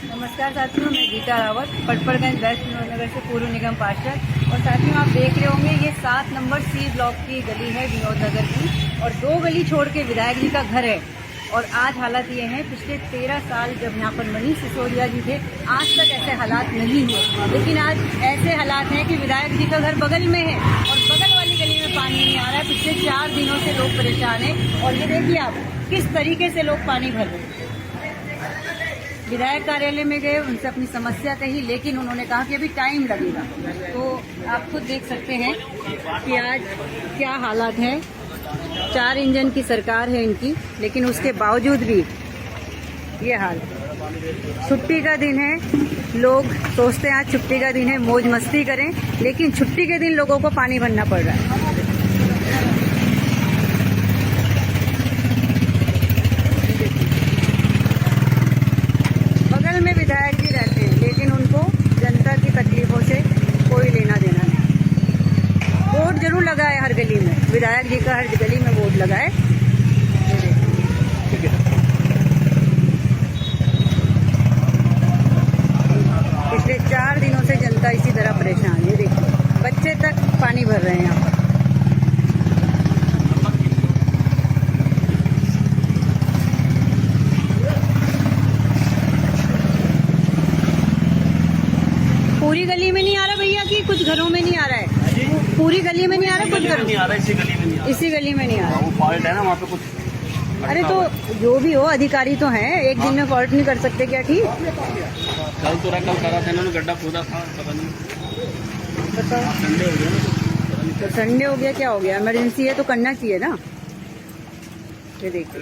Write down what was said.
नमस्कार साथियों, मैं गीता रावत पटपड़गंज वेस्ट विनोदनगर से पूर्व निगम पार्षद। और साथियों, आप देख रहे होंगे ये 7 नंबर सी ब्लॉक की गली है विनोदनगर की, और 2 गली छोड़ के विधायक जी का घर है। और आज हालात ये हैं, पिछले 13 साल जब यहाँ पर मनीष सिसोदिया जी थे, आज तक ऐसे हालात नहीं हुए। लेकिन आज ऐसे हालात हैं कि विधायक जी का घर बगल में है और बगल वाली गली में पानी नहीं आ रहा है। पिछले 4 दिनों से लोग परेशान हैं और ये देखिए आप किस तरीके से लोग पानी भर रहे हैं। विधायक कार्यालय में गए, उनसे अपनी समस्या कही, लेकिन उन्होंने कहा कि अभी टाइम लगेगा। तो आप खुद देख सकते हैं कि आज क्या हालात हैं। 4 इंजन की सरकार है इनकी, लेकिन उसके बावजूद भी ये हाल। छुट्टी का दिन है, लोग सोचते हैं आज छुट्टी का दिन है, मौज मस्ती करें, लेकिन छुट्टी के दिन लोगों को पानी भरना पड़ रहा है। में विधायक जी रहते हैं, लेकिन उनको जनता की तकलीफों से कोई लेना देना नहीं। बोर्ड जरूर लगा है हर गली में, विधायक जी का हर गली में बोर्ड लगा है। पिछले 4 दिनों से जनता इसी तरह परेशान है। देखिए बच्चे तक पानी भर रहे हैं यहाँ पर। पूरी गली में नहीं आ रहा भैया, कि कुछ घरों में नहीं आ रहा है? पूरी गली में नहीं आ रहा, कुछ घरों में नहीं आ रहा, इसी गली में नहीं आ रहा। इसी गली में नहीं आ रहा, वो फॉल्ट है ना वहाँ पे कुछ। अरे तो जो भी हो, अधिकारी तो हैं, एक दिन में फॉल्ट नहीं कर सकते क्या? ठीक, कल करा था इन्होंने, गड्ढा खोदा था, पता नहीं, बताओ संडे हो गया। तो संडे हो गया, क्या हो गया? इमरजेंसी है तो करना चाहिए ना। ये देखिए